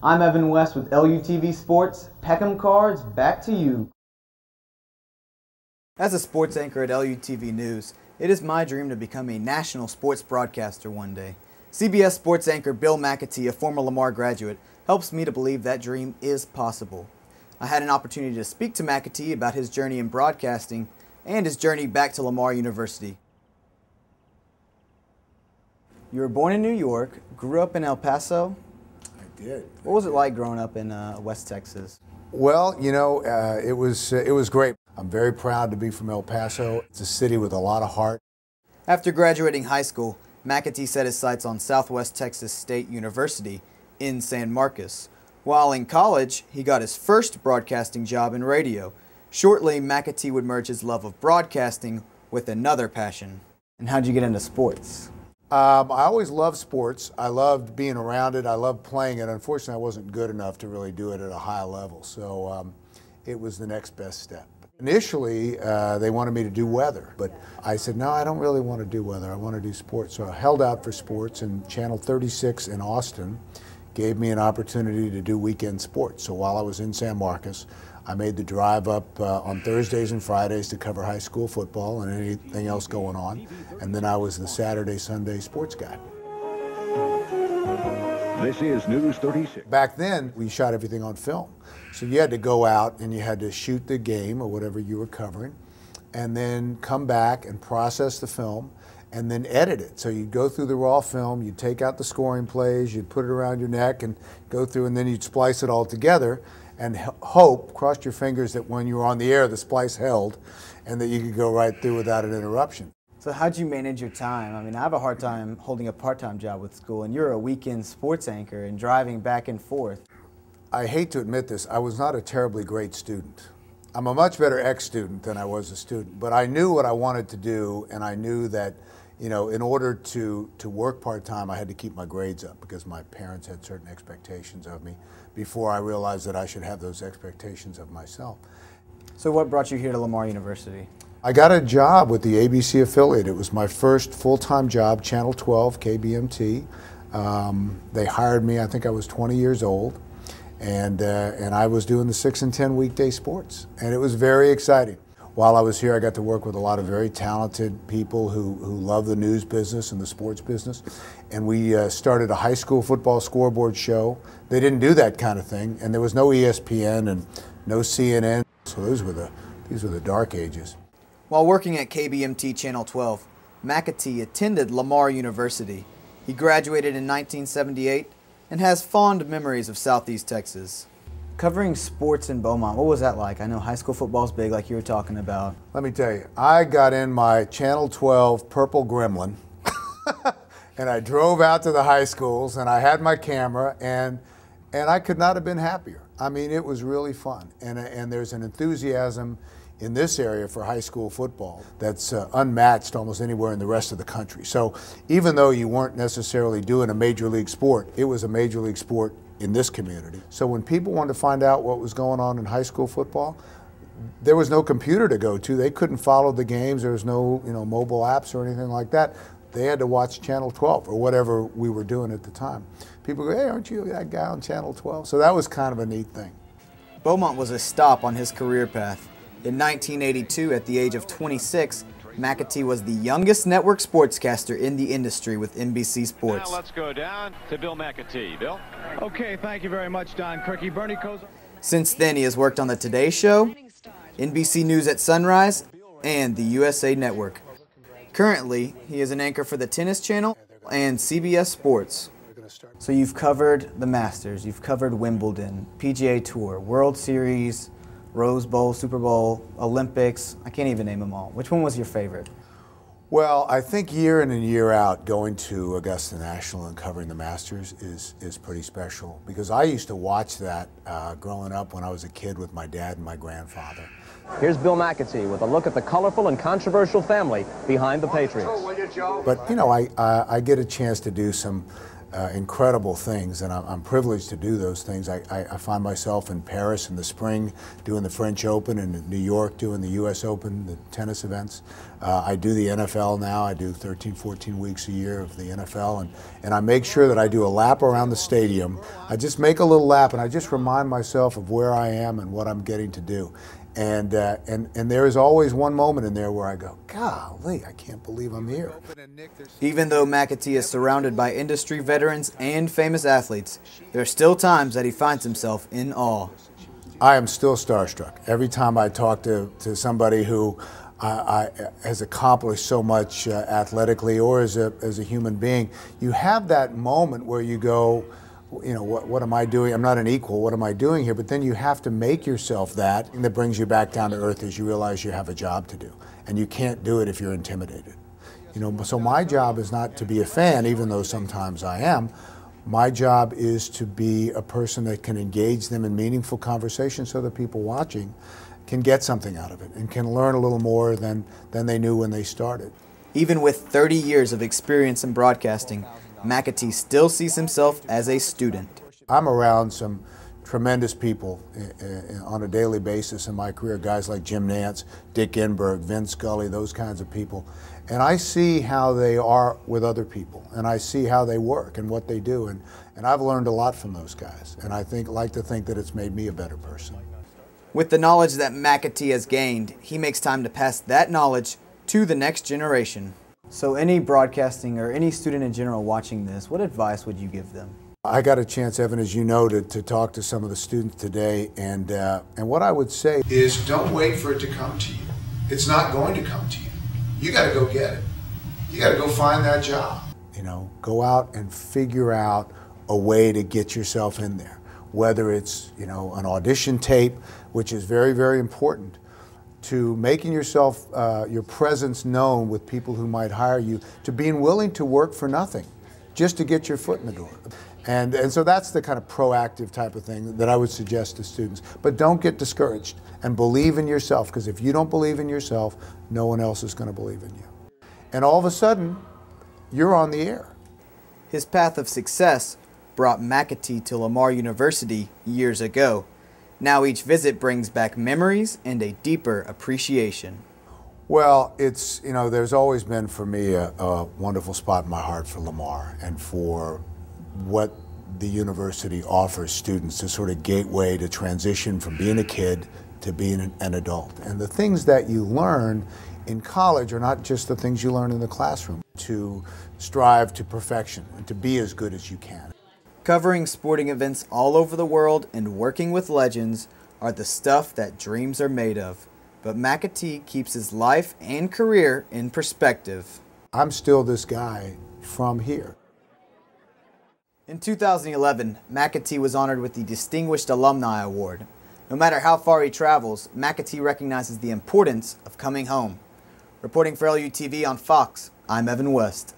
I'm Evan West with LUTV Sports. Peckham Cards, back to you. As a sports anchor at LUTV News, it is my dream to become a national sports broadcaster one day. CBS sports anchor Bill Macatee, a former Lamar graduate, helps me to believe that dream is possible. I had an opportunity to speak to Macatee about his journey in broadcasting and his journey back to Lamar University. You were born in New York, grew up in El Paso. I did. What was it like growing up in West Texas? Well, you know, it was great. I'm very proud to be from El Paso. It's a city with a lot of heart. After graduating high school, Macatee set his sights on Southwest Texas State University in San Marcos. While in college, he got his first broadcasting job in radio. Shortly, Macatee would merge his love of broadcasting with another passion. And how'd you get into sports? I always loved sports. I loved being around it. I loved playing it. Unfortunately, I wasn't good enough to really do it at a high level, so it was the next best step. Initially, they wanted me to do weather, but I said, no, I don't really want to do weather. I want to do sports. So I held out for sports, and Channel 36 in Austin gave me an opportunity to do weekend sports. So while I was in San Marcos, I made the drive up on Thursdays and Fridays to cover high school football and anything else going on. And then I was the Saturday, Sunday sports guy. This is News 36. Back then, we shot everything on film. So you had to go out and you had to shoot the game or whatever you were covering, and then come back and process the film, and then edit it. So you'd go through the raw film, you'd take out the scoring plays, you'd put it around your neck and go through, and then you'd splice it all together and hope, cross your fingers, that when you were on the air, the splice held and that you could go right through without an interruption. So how'd you manage your time? I mean, I have a hard time holding a part-time job with school, and you're a weekend sports anchor and driving back and forth. I hate to admit this, I was not a terribly great student. I'm a much better ex-student than I was a student, but I knew what I wanted to do, and I knew that, you know, in order to work part-time, I had to keep my grades up because my parents had certain expectations of me before I realized that I should have those expectations of myself. So what brought you here to Lamar University? I got a job with the ABC affiliate. It was my first full-time job, Channel 12, KBMT. They hired me, I think I was 20 years old, and I was doing the 6 and 10 weekday sports, and it was very exciting. While I was here, I got to work with a lot of very talented people who love the news business and the sports business, and we started a high school football scoreboard show. They didn't do that kind of thing, and there was no ESPN and no CNN, so these were the dark ages. While working at KBMT Channel 12, Macatee attended Lamar University. He graduated in 1978 and has fond memories of Southeast Texas. Covering sports in Beaumont, what was that like? I know high school football's big, like you were talking about. Let me tell you, I got in my Channel 12 purple Gremlin, and I drove out to the high schools, and I had my camera, and I could not have been happier. I mean, it was really fun, and there's an enthusiasm in this area for high school football that's unmatched almost anywhere in the rest of the country. So even though you weren't necessarily doing a major league sport, it was a major league sport in this community. So when people wanted to find out what was going on in high school football, there was no computer to go to. They couldn't follow the games. There was no, you know, mobile apps or anything like that. They had to watch Channel 12 or whatever we were doing at the time. People go, hey, aren't you that guy on Channel 12? So that was kind of a neat thing. Beaumont was a stop on his career path. In 1982, at the age of 26, Macatee was the youngest network sportscaster in the industry with NBC Sports. Now let's go down to Bill Macatee. Bill? Okay, thank you very much, Don Cricky. Bernie Kosar. Since then, he has worked on the Today Show, NBC News at Sunrise, and the USA Network. Currently, he is an anchor for the Tennis Channel and CBS Sports. So you've covered the Masters, you've covered Wimbledon, PGA Tour, World Series, Rose Bowl, Super Bowl, Olympics. I can't even name them all. Which one was your favorite? Well, I think year in and year out, going to Augusta National and covering the Masters is pretty special, because I used to watch that growing up when I was a kid with my dad and my grandfather. Here's Bill Macatee with a look at the colorful and controversial family behind the Patriots. But, you know, I get a chance to do some incredible things, and I'm privileged to do those things. I find myself in Paris in the spring doing the French Open, and in New York doing the U.S. Open, the tennis events. I do the NFL now. I do 13, 14 weeks a year of the NFL, and I make sure that I do a lap around the stadium. I just make a little lap, and I just remind myself of where I am and what I'm getting to do. And there is always one moment in there where I go, golly, I can't believe I'm here. Even though Macatee is surrounded by industry veterans and famous athletes, there are still times that he finds himself in awe. I am still starstruck. Every time I talk to somebody who has accomplished so much athletically or as a human being, you have that moment where you go, you know, what am I doing? I'm not an equal. What am I doing here? But then you have to make yourself that. And that brings you back down to earth as you realize you have a job to do. And you can't do it if you're intimidated. You know, so my job is not to be a fan, even though sometimes I am. My job is to be a person that can engage them in meaningful conversation so that people watching can get something out of it and can learn a little more than they knew when they started. Even with 30 years of experience in broadcasting, Macatee still sees himself as a student. I'm around some tremendous people on a daily basis in my career, guys like Jim Nantz, Dick Enberg, Vince Scully, those kinds of people. And I see how they are with other people, and I see how they work and what they do, and I've learned a lot from those guys, and I like to think that it's made me a better person. With the knowledge that Macatee has gained, he makes time to pass that knowledge to the next generation. So any broadcasting or any student in general watching this, what advice would you give them? I got a chance, Evan, as you know, to talk to some of the students today, and what I would say is don't wait for it to come to you. It's not going to come to you. You got to go get it. You got to go find that job. You know, go out and figure out a way to get yourself in there, whether it's, you know, an audition tape, which is very, very important, to making yourself, your presence known with people who might hire you, to being willing to work for nothing, just to get your foot in the door. And so that's the kind of proactive type of thing that I would suggest to students. But don't get discouraged and believe in yourself, because if you don't believe in yourself, no one else is going to believe in you. And all of a sudden, you're on the air. His path of success brought Macatee to Lamar University years ago. Now each visit brings back memories and a deeper appreciation. Well, it's, you know, there's always been for me a wonderful spot in my heart for Lamar and for what the university offers students, a sort of gateway to transition from being a kid to being an adult. And the things that you learn in college are not just the things you learn in the classroom, to strive to perfection and to be as good as you can. Covering sporting events all over the world and working with legends are the stuff that dreams are made of. But Macatee keeps his life and career in perspective. I'm still this guy from here. In 2011, Macatee was honored with the Distinguished Alumni Award. No matter how far he travels, Macatee recognizes the importance of coming home. Reporting for LUTV on Fox, I'm Evan West.